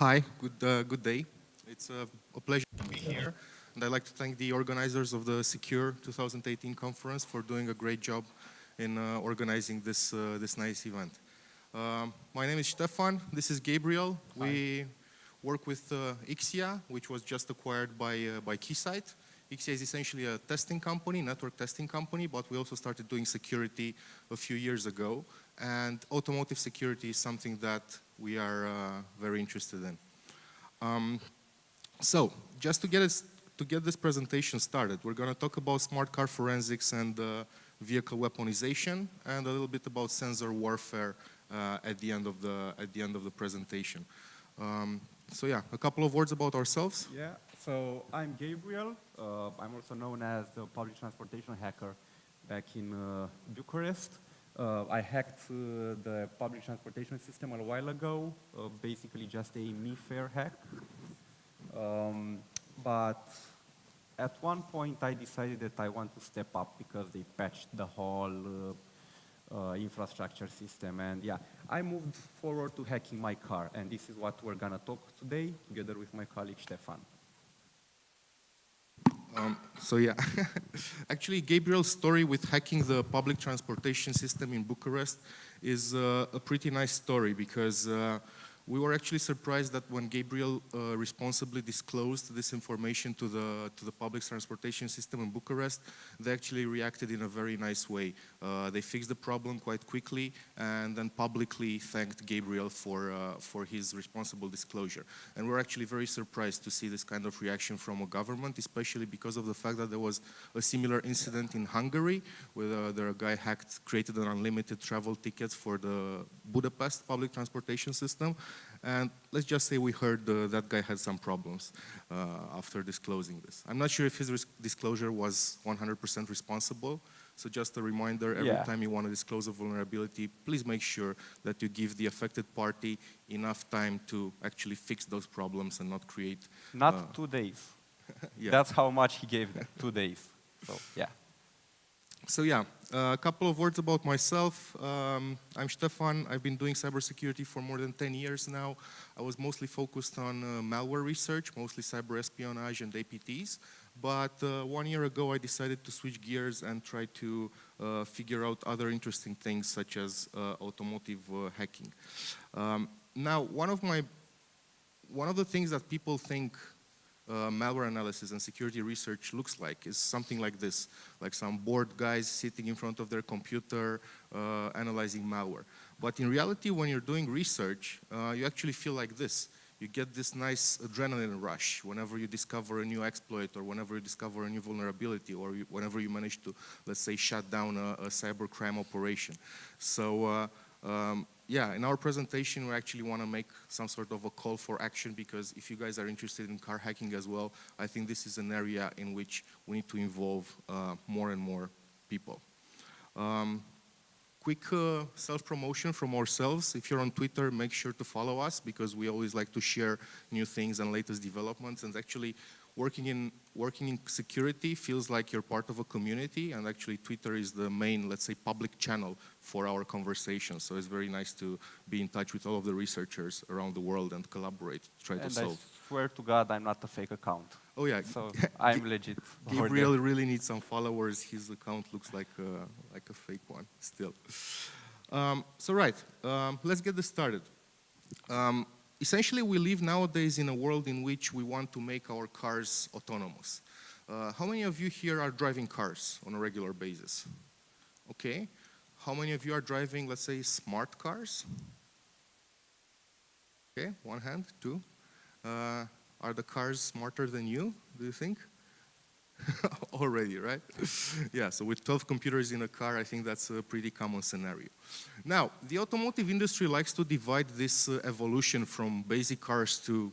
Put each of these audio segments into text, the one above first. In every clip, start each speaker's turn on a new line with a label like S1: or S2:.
S1: Hi, good day. It's a pleasure to be here, and I'd like to thank the organizers of the Secure 2018 conference for doing a great job in organizing this nice event. My name is Stefan, this is Gabriel.
S2: Hi.
S1: We work with IXIA, which was just acquired by Keysight. IXIA is essentially a testing company, network testing company, but we also started doing security a few years ago. And automotive security is something that we are very interested in. So, just to get this presentation started, we're going to talk about smart car forensics and vehicle weaponization, and a little bit about sensor warfare at the end of the presentation. So yeah, a couple of words about ourselves.
S2: Yeah, so I'm Gabriel. I'm also known as the public transportation hacker back in Bucharest. I hacked the public transportation system a while ago, basically just a me-fair hack. But at one point I decided that I want to step up because they patched the whole infrastructure system, and yeah, I moved forward to hacking my car, and this is what we're gonna talk today together with my colleague Stefan.
S1: So yeah, actually Gabriel's story with hacking the public transportation system in Bucharest is a pretty nice story because we were actually surprised that when Gabriel responsibly disclosed this information to the public transportation system in Bucharest, they actually reacted in a very nice way. They fixed the problem quite quickly and then publicly thanked Gabriel for his responsible disclosure. And we're actually very surprised to see this kind of reaction from a government, especially because of the fact that there was a similar incident in Hungary, where a guy created an unlimited travel tickets for the Budapest public transportation system. And let's just say we heard that guy had some problems after disclosing this. I'm not sure if his disclosure was 100% responsible. So just a reminder, every time you want to disclose a vulnerability, please make sure that you give the affected party enough time to actually fix those problems and not create...
S2: Not 2 days.
S1: Yeah.
S2: That's how much he gave them, 2 days. So, yeah.
S1: So yeah, a couple of words about myself. I'm Stefan. I've been doing cybersecurity for more than 10 years now. I was mostly focused on malware research, mostly cyber espionage and APTs. But 1 year ago, I decided to switch gears and try to figure out other interesting things, such as automotive hacking. Now, one of the things that people think malware analysis and security research looks like is something like this, like some bored guys sitting in front of their computer analyzing malware. But in reality, when you're doing research, you actually feel like this. You get this nice adrenaline rush whenever you discover a new exploit or whenever you discover a new vulnerability or whenever you manage to, let's say, shut down a cybercrime operation. So yeah, in our presentation, we actually want to make some sort of a call for action because if you guys are interested in car hacking as well, I think this is an area in which we need to involve more and more people. Quick self-promotion from ourselves. If you're on Twitter, make sure to follow us because we always like to share new things and latest developments. And actually, working in security feels like you're part of a community, and actually Twitter is the main, let's say, public channel for our conversations. So it's very nice to be in touch with all of the researchers around the world and collaborate, try to solve.
S2: And I swear to God, I'm not a fake account.
S1: Oh yeah.
S2: So I'm legit.
S1: Gabriel really needs some followers. His account looks like a fake one still. So right, let's get this started. Essentially, we live nowadays in a world in which we want to make our cars autonomous. How many of you here are driving cars on a regular basis? Okay. How many of you are driving, let's say, smart cars? Okay, one hand, two. Are the cars smarter than you, do you think? Already, right? Yeah, so with 12 computers in a car, I think that's a pretty common scenario. Now, the automotive industry likes to divide this evolution from basic cars to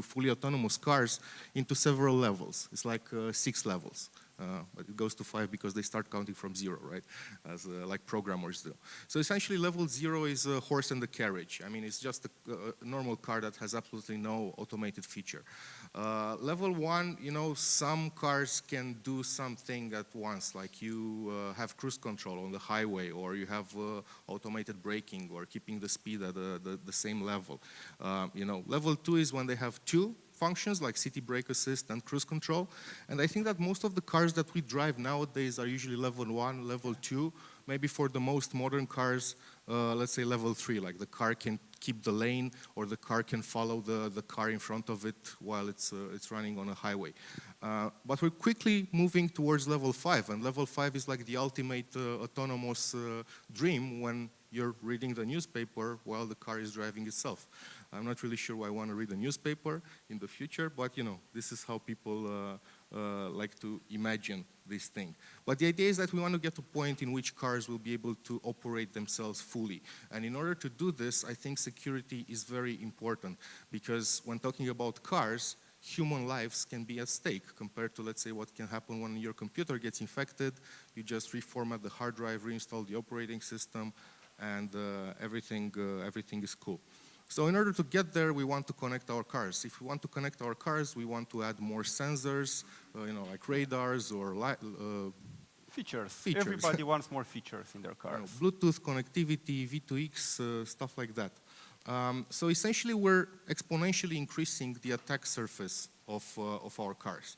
S1: fully autonomous cars into several levels. It's like 6 levels. But it goes to 5 because they start counting from 0, right? As like programmers do. So essentially level 0 is a horse and a carriage. I mean, it's just a normal car that has absolutely no automated feature. Level 1, you know, some cars can do something at once, like you have cruise control on the highway, or you have automated braking, or keeping the speed at the same level. You know, level 2 is when they have 2 functions like city brake assist and cruise control. And I think that most of the cars that we drive nowadays are usually level 1, level 2. Maybe for the most modern cars, let's say level 3, like the car can keep the lane, or the car can follow the car in front of it while it's running on a highway. But we're quickly moving towards level 5, and level 5 is like the ultimate autonomous dream when you're reading the newspaper while the car is driving itself. I'm not really sure why I want to read a newspaper in the future, but you know, this is how people like to imagine this thing. But the idea is that we want to get to a point in which cars will be able to operate themselves fully. And in order to do this, I think security is very important, because when talking about cars, human lives can be at stake compared to, let's say, what can happen when your computer gets infected. You just reformat the hard drive, reinstall the operating system, and everything is cool. So in order to get there, we want to connect our cars. If we want to connect our cars, we want to add more sensors, you know, like radars or
S2: Features.
S1: Features.
S2: Everybody wants more features in their cars.
S1: You know, Bluetooth connectivity, V2X, stuff like that. So essentially, we're exponentially increasing the attack surface of our cars.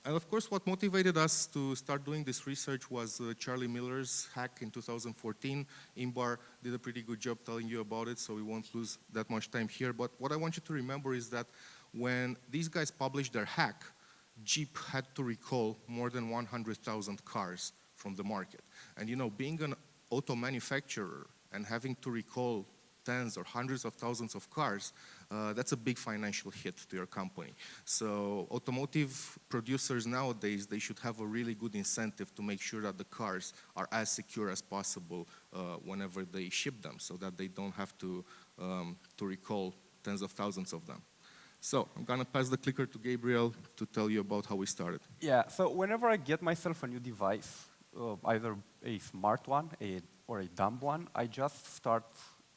S1: And of course, what motivated us to start doing this research was Charlie Miller's hack in 2014. Imbar did a pretty good job telling you about it, so we won't lose that much time here. But what I want you to remember is that when these guys published their hack, Jeep had to recall more than 100,000 cars from the market. And you know, being an auto manufacturer and having to recall tens or hundreds of thousands of cars, that's a big financial hit to your company. So automotive producers nowadays, they should have a really good incentive to make sure that the cars are as secure as possible whenever they ship them, so that they don't have to recall tens of thousands of them. So I'm gonna pass the clicker to Gabriel to tell you about how we started.
S2: Yeah, so whenever I get myself a new device, either a smart one or a dumb one, I just start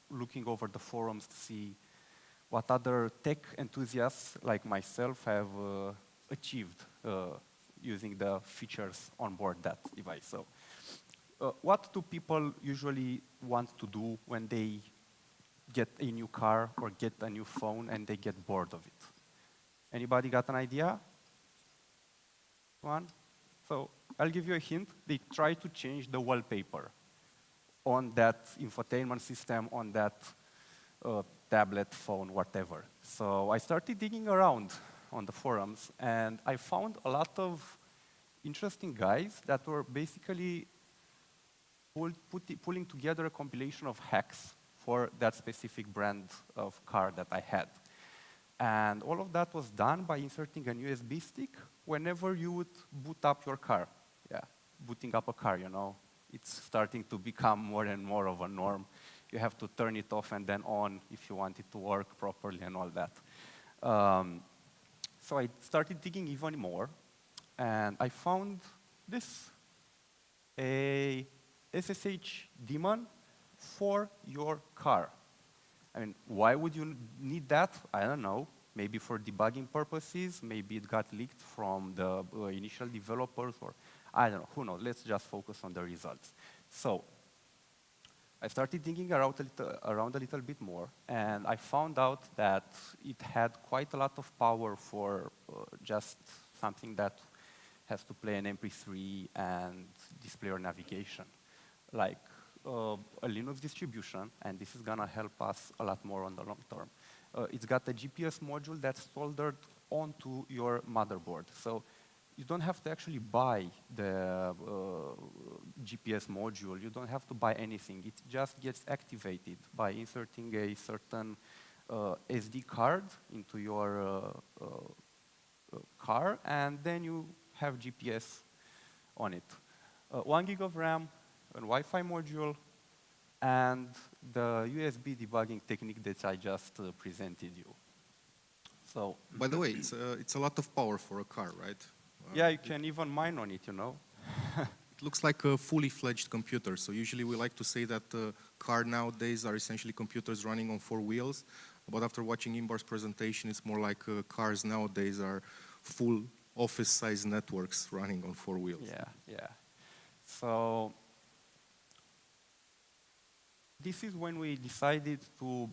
S2: looking over the forums to see what other tech enthusiasts like myself have achieved using the features on board that device. So what do people usually want to do when they get a new car or get a new phone and they get bored of it? Anybody got an idea? One? So I'll give you a hint. They try to change the wallpaper on that infotainment system, on that tablet, phone, whatever. So I started digging around on the forums, and I found a lot of interesting guys that were basically pulling together a compilation of hacks for that specific brand of car that I had. And all of that was done by inserting an USB stick whenever you would boot up your car. Yeah, booting up a car, you know, it's starting to become more and more of a norm. You have to turn it off and then on if you want it to work properly and all that. So I started digging even more, and I found this, a SSH daemon for your car. I mean, why would you need that? I don't know. Maybe for debugging purposes, maybe it got leaked from the initial developers, or I don't know, who knows? Let's just focus on the results. So I started digging around a little bit more, and I found out that it had quite a lot of power for just something that has to play an MP3 and display or navigation, like a Linux distribution, and this is going to help us a lot more on the long term. It's got a GPS module that's soldered onto your motherboard. So you don't have to actually buy the GPS module. You don't have to buy anything. It just gets activated by inserting a certain SD card into your car, and then you have GPS on it. 1 gig of RAM, a Wi-Fi module, and the USB debugging technique that I just presented you. So,
S1: by the way, it's a lot of power for a car, right?
S2: Yeah, you can even mine on it, you know.
S1: It looks like a fully fledged computer. So usually we like to say that cars nowadays are essentially computers running on 4 wheels. But after watching Imbar's presentation, it's more like cars nowadays are full office-sized networks running on 4 wheels.
S2: Yeah, yeah. So this is when we decided to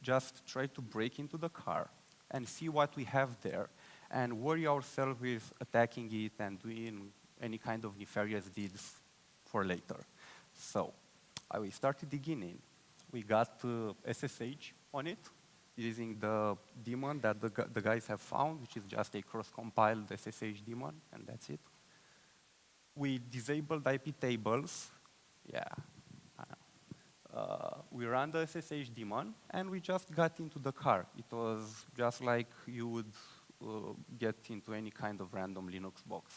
S2: just try to break into the car and see what we have there and worry ourselves with attacking it and doing any kind of nefarious deeds for later. So we started digging in. We got SSH on it using the daemon that the guys have found, which is just a cross-compiled SSH daemon, and that's it. We disabled IP tables. Yeah. We ran the SSH daemon, and we just got into the car. It was just like you would get into any kind of random Linux box.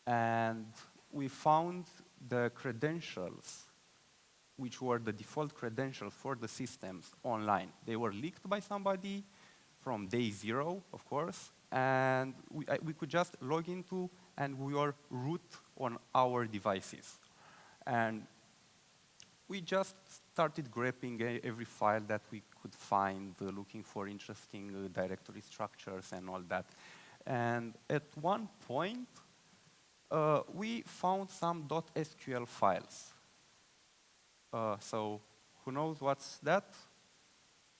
S2: And we found the credentials, which were the default credentials for the systems online. They were leaked by somebody from day 0, of course, and we could just log into, and we were root on our devices. And we just started grabbing every file that we could find, looking for interesting directory structures and all that. And at one point, we found some .sql files. So who knows what's that?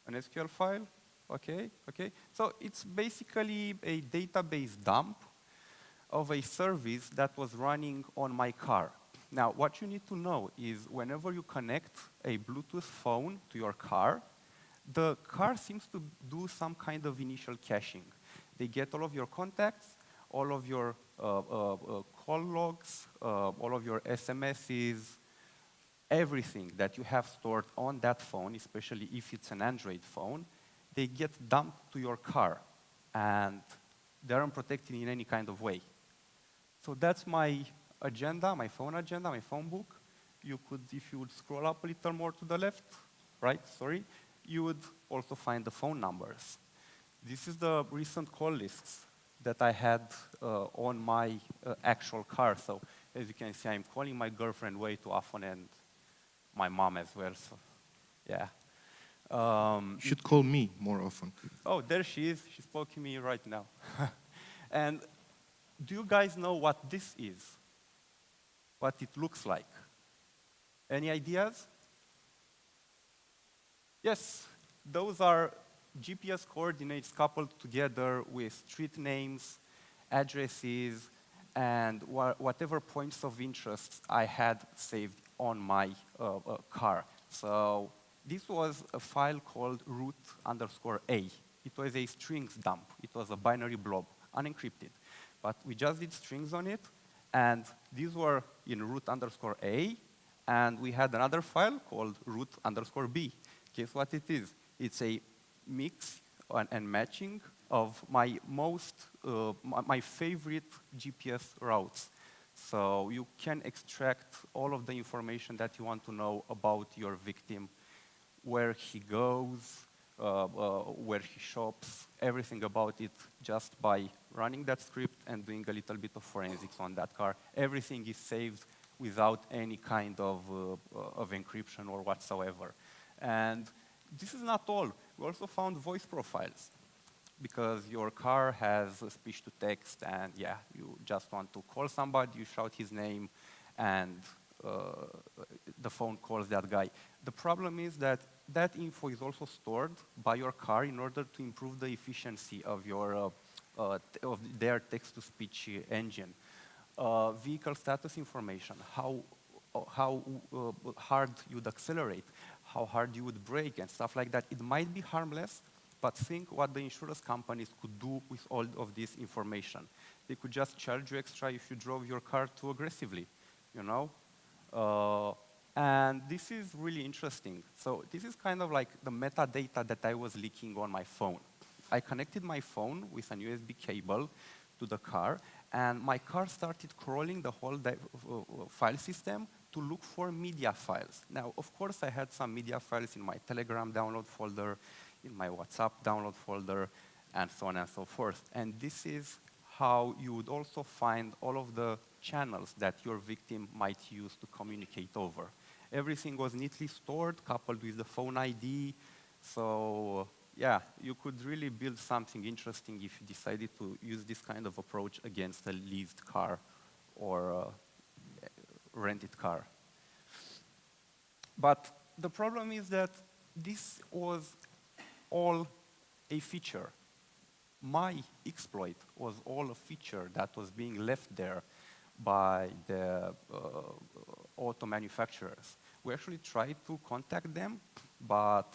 S2: An SQL file? Okay, okay. So it's basically a database dump of a service that was running on my car. Now, what you need to know is whenever you connect a Bluetooth phone to your car, the car seems to do some kind of initial caching. They get all of your contacts, all of your call logs, all of your SMSs, everything that you have stored on that phone, especially if it's an Android phone, they get dumped to your car, and they aren't protected in any kind of way. So that's my agenda, my phone book. You could, if you would scroll up a little more to the left, right, sorry, you would also find the phone numbers. This is the recent call lists that I had on my actual car. So as you can see, I'm calling my girlfriend way too often, and my mom as well, so yeah.
S1: You should call me more often.
S2: Oh, there she is. She's poking me right now. And do you guys know what this is? What it looks like? Any ideas? Yes, those are GPS coordinates coupled together with street names, addresses, and whatever points of interest I had saved on my car. So this was a file called root_a. It was a strings dump. It was a binary blob, unencrypted. But we just did strings on it, and these were in root_a, and we had another file called root_b. Guess what it is? It's a mix and matching of my my favorite GPS routes. So you can extract all of the information that you want to know about your victim, where he goes, where he shops, everything about it, just by running that script and doing a little bit of forensics on that car. Everything is saved without any kind of encryption or whatsoever. And this is not all. We also found voice profiles, because your car has speech to text, and yeah, you just want to call somebody, you shout his name, and the phone calls that guy. The problem is that that info is also stored by your car in order to improve the efficiency of your of their text-to-speech engine. Vehicle status information, how hard you'd accelerate, how hard you would brake, and stuff like that. It might be harmless, but think what the insurance companies could do with all of this information. They could just charge you extra if you drove your car too aggressively, you know? And this is really interesting. So this is kind of like the metadata that I was leaking on my phone. I connected my phone with an USB cable to the car, and my car started crawling the whole file system to look for media files. Now, of course, I had some media files in my Telegram download folder, in my WhatsApp download folder, and so on and so forth. And this is how you would also find all of the channels that your victim might use to communicate over. Everything was neatly stored, coupled with the phone ID. So yeah, you could really build something interesting if you decided to use this kind of approach against a leased car or a rented car. But the problem is that this was all a feature. My exploit was all a feature that was being left there by the auto manufacturers. We actually tried to contact them, but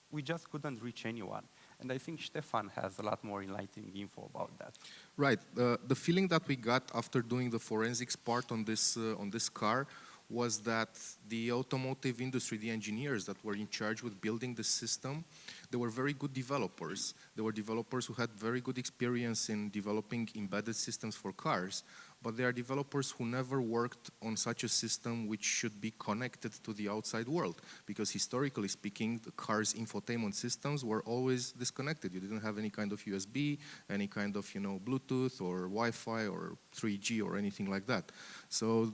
S2: we just couldn't reach anyone. And I think Stefan has a lot more enlightening info about that.
S1: Right. The feeling that we got after doing the forensics part on this car was that the automotive industry, the engineers that were in charge with building the system, they were very good developers. They were developers who had very good experience in developing embedded systems for cars, but they are developers who never worked on such a system which should be connected to the outside world, because historically speaking, the car's infotainment systems were always disconnected. You didn't have any kind of USB, any kind of Bluetooth or Wi-Fi or 3G or anything like that. So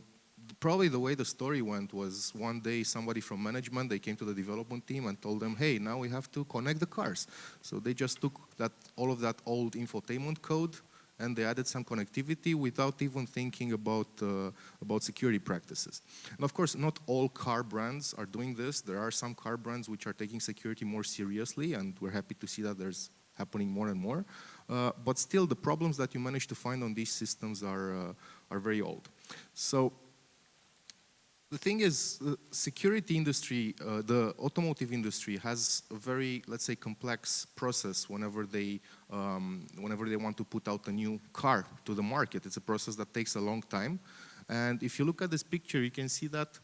S1: probably the way the story went was one day somebody from management, they came to the development team and told them, hey, now we have to connect the cars. So they just took all of that old infotainment code and they added some connectivity without even thinking about security practices. And of course, not all car brands are doing this. There are some car brands which are taking security more seriously, and we're happy to see that there's happening more and more. But still, the problems that you manage to find on these systems are very old. So the thing is, the security industry, the automotive industry has a very, let's say, complex process whenever they want to put out a new car to the market. It's a process that takes a long time. And if you look at this picture, you can see that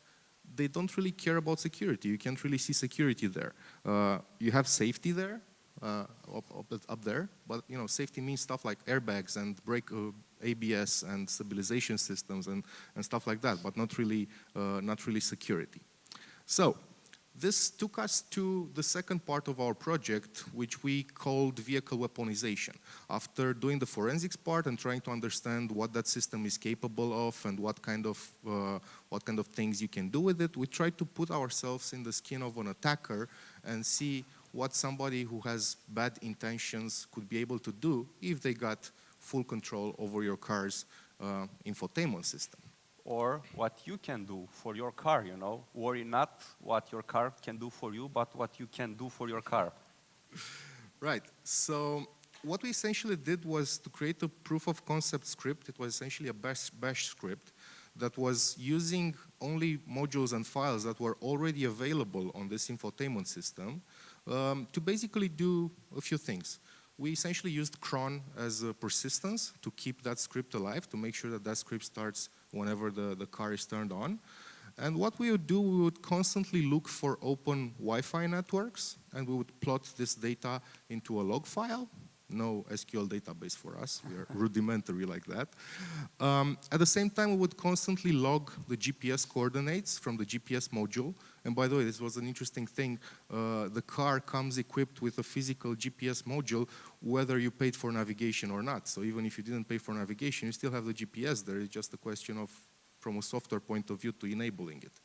S1: they don't really care about security. You can't really see security there. You have safety there, up there, but safety means stuff like airbags and brake ABS and stabilization systems and stuff like that, but not really security. So this took us to the second part of our project, which we called Vehicle Weaponization. After doing the forensics part and trying to understand what that system is capable of and what kind of things you can do with it, we tried to put ourselves in the skin of an attacker and see what somebody who has bad intentions could be able to do if they got full control over your car's infotainment system.
S2: Or what you can do for your car, Worry not what your car can do for you, but what you can do for your car.
S1: Right. So what we essentially did was to create a proof of concept script. It was essentially a bash script that was using only modules and files that were already available on this infotainment system to basically do a few things. We essentially used cron as a persistence to keep that script alive, to make sure that that script starts whenever the car is turned on. And what we would do, we would constantly look for open Wi-Fi networks, and we would plot this data into a log file. No SQL database for us. We are rudimentary like that. At the same time, we would constantly log the GPS coordinates from the GPS module. And by the way, this was an interesting thing. The car comes equipped with a physical GPS module, whether you paid for navigation or not. So even if you didn't pay for navigation, you still have the GPS there. It's just a question of, from a software point of view, to enabling it.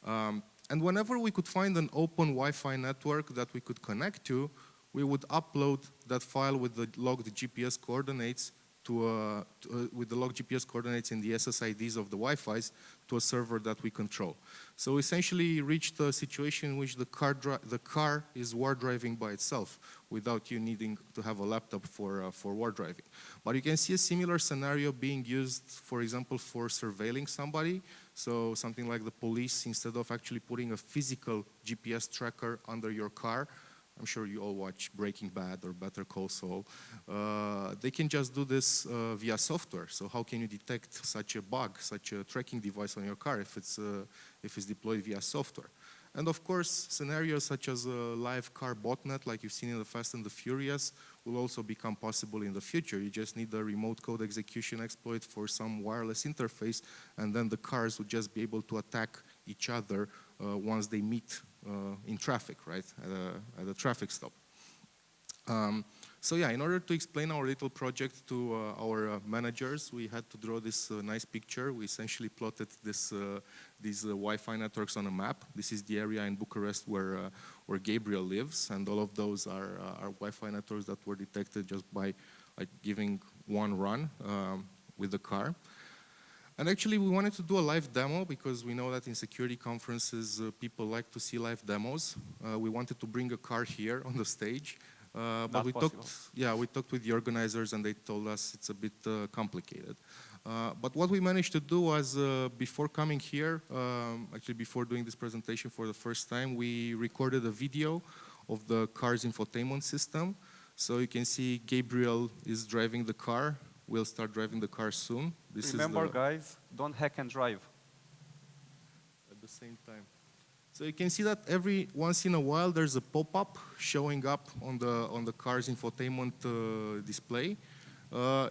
S1: And whenever we could find an open Wi-Fi network that we could connect to, we would upload that file with the logged GPS coordinates with the logged GPS coordinates in the SSIDs of the Wi-Fi's to a server that we control. So essentially reached a situation in which the car is war driving by itself without you needing to have a laptop for war driving. But you can see a similar scenario being used, for example, for surveilling somebody. So something like the police, instead of actually putting a physical GPS tracker under your car, I'm sure you all watch Breaking Bad or Better Call Saul. They can just do this via software. So how can you detect such a bug, such a tracking device on your car if it's deployed via software? And of course, scenarios such as a live car botnet, like you've seen in the Fast and the Furious, will also become possible in the future. You just need a remote code execution exploit for some wireless interface, and then the cars would just be able to attack each other once they meet in traffic, right, at a traffic stop. So yeah, in order to explain our little project to our managers, we had to draw this nice picture. We essentially plotted these Wi-Fi networks on a map. This is the area in Bucharest where Gabriel lives, and all of those are Wi-Fi networks that were detected just by giving one run with the car. And actually, we wanted to do a live demo because we know that in security conferences, people like to see live demos. We wanted to bring a car here on the stage. But we talked with the organizers and they told us it's a bit complicated. But what we managed to do was, before coming here, actually before doing this presentation for the first time, we recorded a video of the car's infotainment system. So you can see Gabriel is driving the car. We'll start driving the car soon.
S2: Remember, guys, don't hack and drive.
S1: At the same time. So you can see that every once in a while there's a pop-up showing up on the car's infotainment display,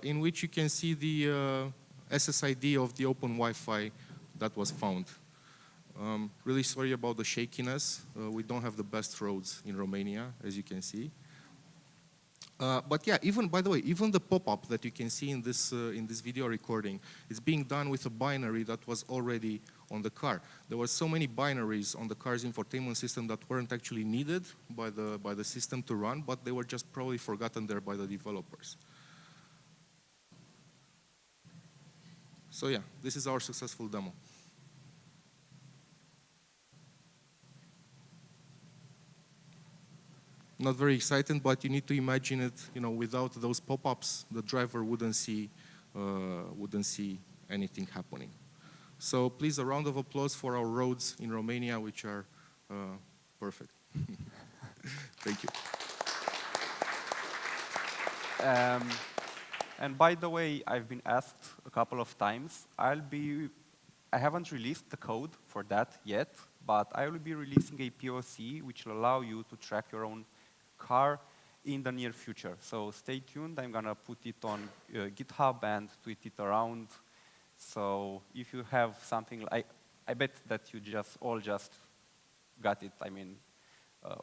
S1: in which you can see the SSID of the open Wi-Fi that was found. Really sorry about the shakiness. We don't have the best roads in Romania, as you can see. But yeah, by the way, even the pop-up that you can see in this video recording is being done with a binary that was already on the car. There were so many binaries on the car's infotainment system that weren't actually needed by the system to run, but they were just probably forgotten there by the developers. So yeah, this is our successful demo. Not very exciting, but you need to imagine it, without those pop-ups, the driver wouldn't see anything happening. So please, a round of applause for our roads in Romania, which are perfect. Thank you.
S2: And by the way, I've been asked a couple of times. I haven't released the code for that yet, but I will be releasing a POC which will allow you to track your own car in the near future. So stay tuned. I'm gonna put it on GitHub and tweet it around. So if you have something, I bet that you all just got it. I mean,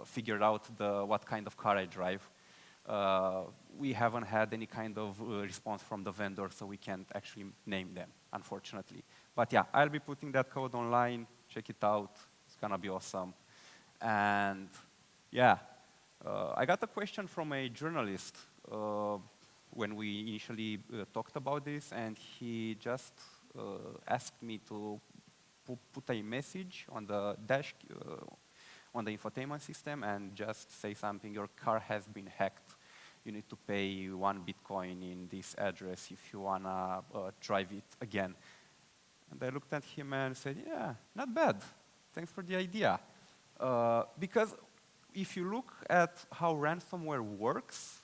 S2: figured out what kind of car I drive. We haven't had any kind of response from the vendor, so we can't actually name them, unfortunately. But yeah, I'll be putting that code online. Check it out. It's gonna be awesome. And yeah, I got a question from a journalist when we initially talked about this, and he just asked me to put a message on the dash, on the infotainment system, and just say something, your car has been hacked. You need to pay 1 Bitcoin in this address if you wanna drive it again. And I looked at him and said, yeah, not bad. Thanks for the idea. Because if you look at how ransomware works,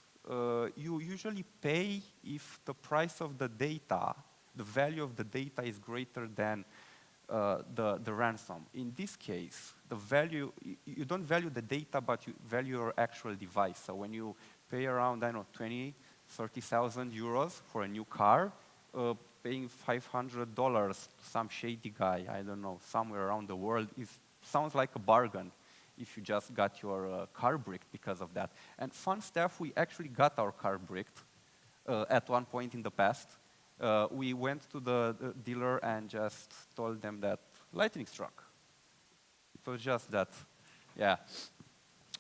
S2: you usually pay if the price of the data, the value of the data is greater than the ransom. In this case, the value, you don't value the data, but you value your actual device. So when you pay around, 20, 30,000 euros for a new car, paying $500 to some shady guy, I don't know, somewhere around the world, sounds like a bargain if you just got your car bricked because of that. And fun stuff, we actually got our car bricked at one point in the past. We went to the dealer and just told them that lightning struck. It was just that, yeah.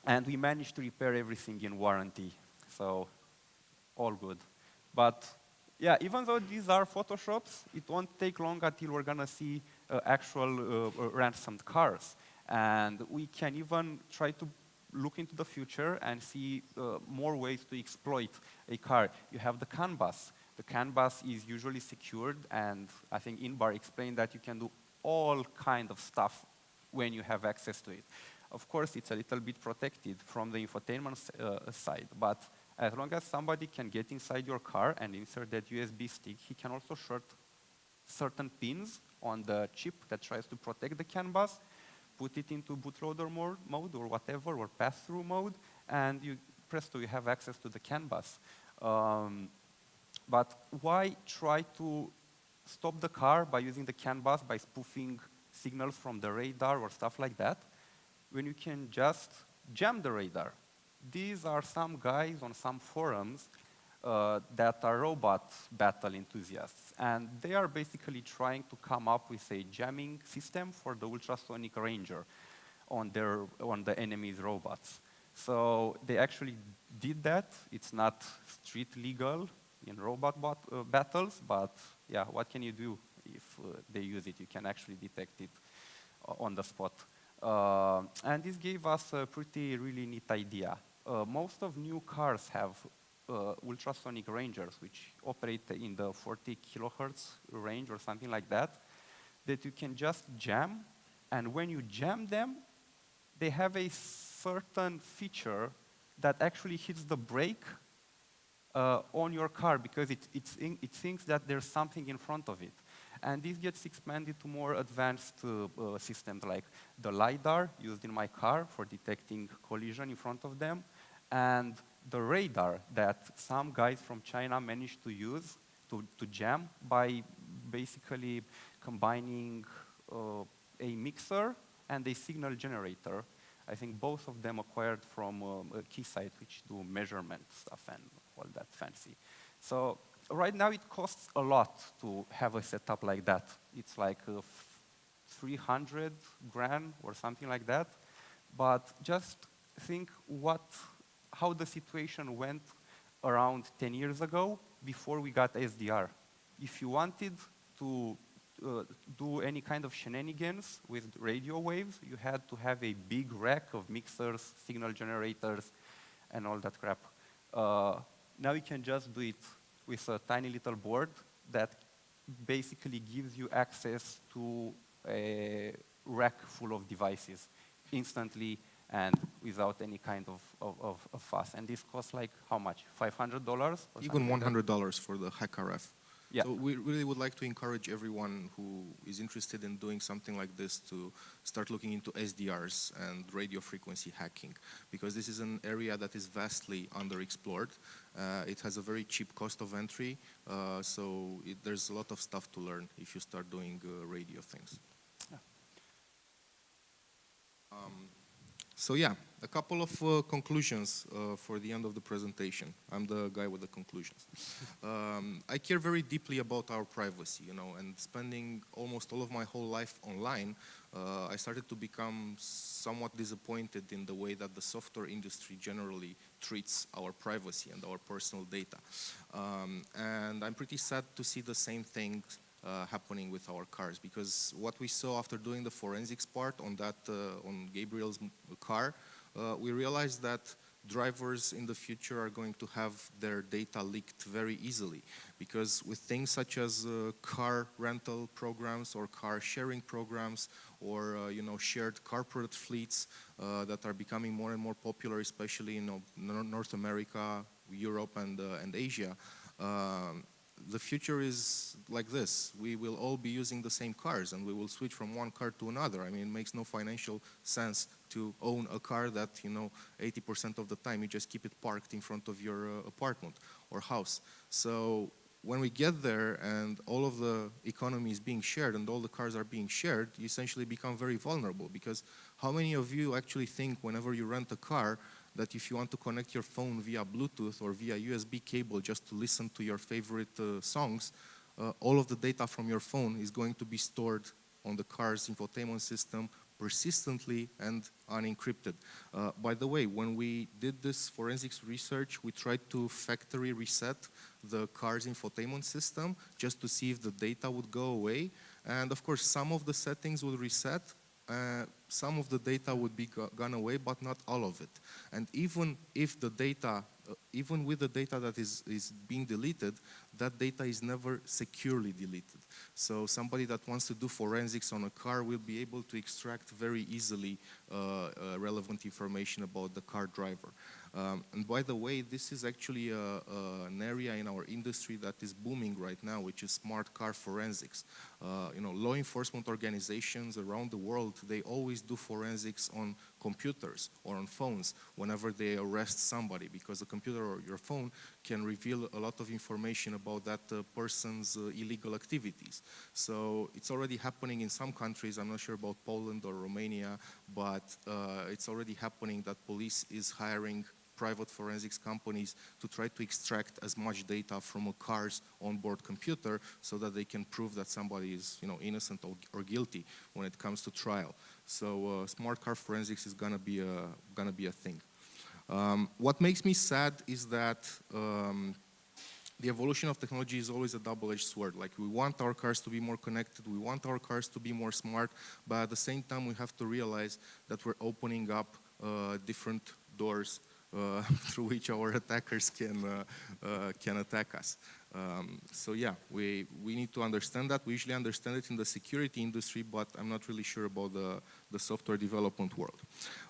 S2: And we managed to repair everything in warranty, so all good. But yeah, even though these are Photoshops, it won't take long until we're gonna see actual ransomed cars. And we can even try to look into the future and see more ways to exploit a car. You have the CAN bus. The CAN bus is usually secured, and I think Inbar explained that you can do all kind of stuff when you have access to it. Of course, it's a little bit protected from the infotainment side, but as long as somebody can get inside your car and insert that USB stick, he can also short certain pins on the chip that tries to protect the CAN bus, put it into bootloader mode or whatever, or pass-through mode, and presto, you have access to the CAN bus. But why try to stop the car by using the CAN bus, by spoofing signals from the radar or stuff like that, when you can just jam the radar? these are some guys on some forums that are robot battle enthusiasts. And they are basically trying to come up with a jamming system for the ultrasonic ranger on the enemy's robots. So they actually did that. It's not street legal in robot battles, but yeah, what can you do if they use it? You can actually detect it on the spot. And this gave us a really neat idea. Most of new cars have ultrasonic rangers, which operate in the 40 kilohertz range or something like that you can just jam. And when you jam them, they have a certain feature that actually hits the brake on your car because it thinks that there's something in front of it. And this gets expanded to more advanced systems like the LiDAR used in my car for detecting collision in front of them, and the radar that some guys from China managed to use to jam by basically combining a mixer and a signal generator. I think both of them acquired from Keysight, which do measurement stuff and all that fancy. So right now it costs a lot to have a setup like that. It's like 300 grand or something like that. But just think how the situation went around 10 years ago before we got SDR. If you wanted to do any kind of shenanigans with radio waves, you had to have a big rack of mixers, signal generators, and all that crap. Now you can just do it with a tiny little board that basically gives you access to a rack full of devices instantly and without any kind of fuss. And this costs like how much? $500?
S1: Even $100 for the HackRF.
S2: Yeah.
S1: So we really would like to encourage everyone who is interested in doing something like this to start looking into SDRs and radio frequency hacking, because this is an area that is vastly underexplored. It has a very cheap cost of entry, so there's a lot of stuff to learn if you start doing radio things.
S2: Yeah.
S1: So yeah, a couple of conclusions for the end of the presentation. I'm the guy with the conclusions. I care very deeply about our privacy, and spending almost all of my whole life online, I started to become somewhat disappointed in the way that the software industry generally treats our privacy and our personal data. And I'm pretty sad to see the same thing happening with our cars, because what we saw after doing the forensics part on Gabriel's car, we realized that drivers in the future are going to have their data leaked very easily, because with things such as car rental programs or car sharing programs or shared corporate fleets that are becoming more and more popular, especially in North America, Europe, and Asia. The future is like this. We will all be using the same cars, and we will switch from one car to another. I mean, it makes no financial sense to own a car that, 80% of the time you just keep it parked in front of your apartment or house. So when we get there and all of the economy is being shared and all the cars are being shared, you essentially become very vulnerable, because how many of you actually think whenever you rent a car that if you want to connect your phone via Bluetooth or via USB cable just to listen to your favorite songs, all of the data from your phone is going to be stored on the car's infotainment system persistently and unencrypted. By the way, when we did this forensics research, we tried to factory reset the car's infotainment system just to see if the data would go away. And of course, some of the settings would reset, some of the data would be gone away, but not all of it. And even if the data, even with the data that is being deleted, that data is never securely deleted. So somebody that wants to do forensics on a car will be able to extract very easily relevant information about the car driver. And by the way, this is actually an area in our industry that is booming right now, which is smart car forensics. Law enforcement organizations around the world, they always do forensics on computers or on phones whenever they arrest somebody, because a computer or your phone can reveal a lot of information about that person's illegal activities. So it's already happening in some countries. I'm not sure about Poland or Romania, but it's already happening that police is hiring private forensics companies to try to extract as much data from a car's onboard computer so that they can prove that somebody is, innocent or guilty when it comes to trial. So smart car forensics is gonna be a thing. What makes me sad is that the evolution of technology is always a double-edged sword. Like, we want our cars to be more connected, we want our cars to be more smart, but at the same time we have to realize that we're opening up different doors through which our attackers can attack us. So yeah, we need to understand that. We usually understand it in the security industry, but I'm not really sure about the software development world.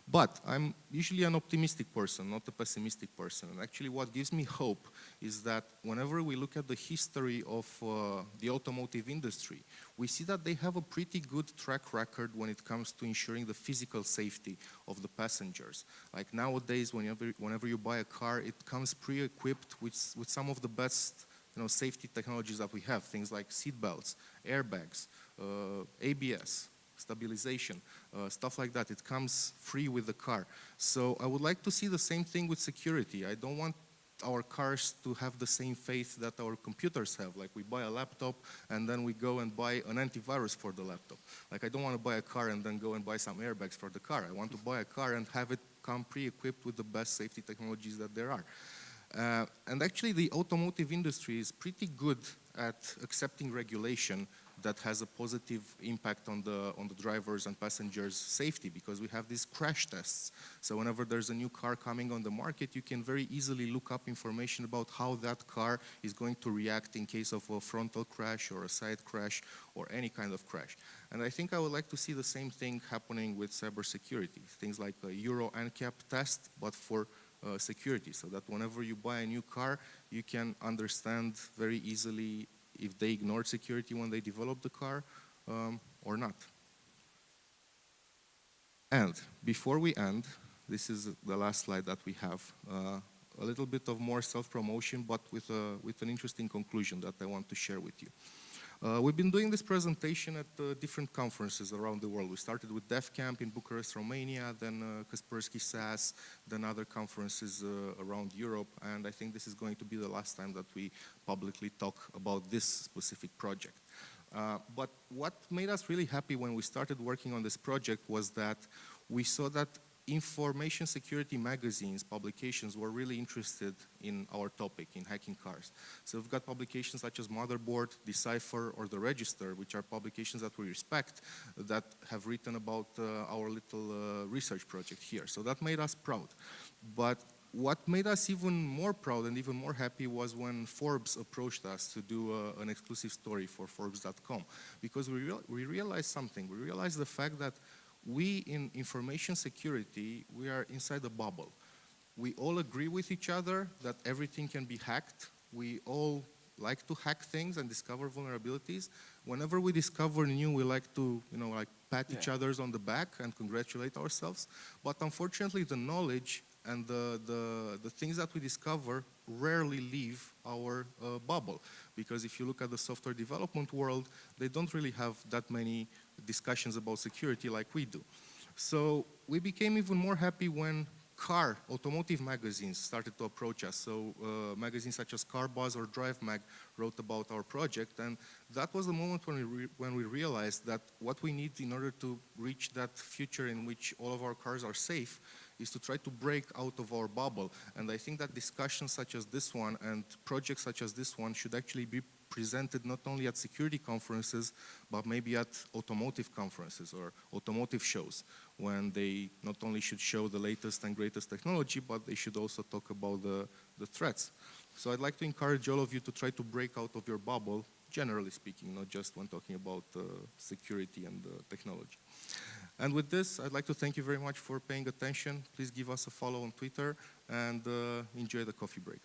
S1: But I'm usually an optimistic person, not a pessimistic person. And actually what gives me hope is that whenever we look at the history of the automotive industry, we see that they have a pretty good track record when it comes to ensuring the physical safety of the passengers. Like nowadays, whenever you buy a car, it comes pre-equipped with some of the best safety technologies that we have, things like seat belts, airbags, ABS, stabilization, stuff like that. It comes free with the car. So I would like to see the same thing with security. I don't want our cars to have the same faith that our computers have. Like, we buy a laptop and then we go and buy an antivirus for the laptop. Like, I don't want to buy a car and then go and buy some airbags for the car. I want to buy a car and have it come pre-equipped with the best safety technologies that there are. And actually the automotive industry is pretty good at accepting regulation that has a positive impact on the drivers and passengers' safety, because we have these crash tests. So whenever there's a new car coming on the market, you can very easily look up information about how that car is going to react in case of a frontal crash or a side crash or any kind of crash. And I think I would like to see the same thing happening with cybersecurity, things like a Euro NCAP test, but for security, so that whenever you buy a new car, you can understand very easily if they ignored security when they developed the car or not. And before we end, this is the last slide that we have, a little bit of more self-promotion, but with an interesting conclusion that I want to share with you. We've been doing this presentation at different conferences around the world. We started with DevCamp in Bucharest, Romania, then Kaspersky SAS, then other conferences around Europe, and I think this is going to be the last time that we publicly talk about this specific project. But what made us really happy when we started working on this project was that we saw that information security magazines, publications, were really interested in our topic, in hacking cars. So we've got publications such as Motherboard, Decipher, or The Register, which are publications that we respect, that have written about our little research project here. So that made us proud. But what made us even more proud and even more happy was when Forbes approached us to do an exclusive story for Forbes.com, because we realized something. We realized the fact that we, in information security, we are inside a bubble. We all agree with each other that everything can be hacked. We all like to hack things and discover vulnerabilities. Whenever we discover new, we like to, pat each other on the back and congratulate ourselves. But unfortunately, the knowledge and the things that we discover rarely leave our bubble. Because if you look at the software development world, they don't really have that many discussions about security like we do. So we became even more happy when automotive magazines started to approach us. So magazines such as CarBuzz or DriveMag wrote about our project, and that was the moment when we realized that what we need in order to reach that future in which all of our cars are safe is to try to break out of our bubble. And I think that discussions such as this one and projects such as this one should actually be presented not only at security conferences, but maybe at automotive conferences or automotive shows, when they not only should show the latest and greatest technology, but they should also talk about the threats. So I'd like to encourage all of you to try to break out of your bubble, generally speaking, not just when talking about security and technology. And with this, I'd like to thank you very much for paying attention. Please give us a follow on Twitter and enjoy the coffee break.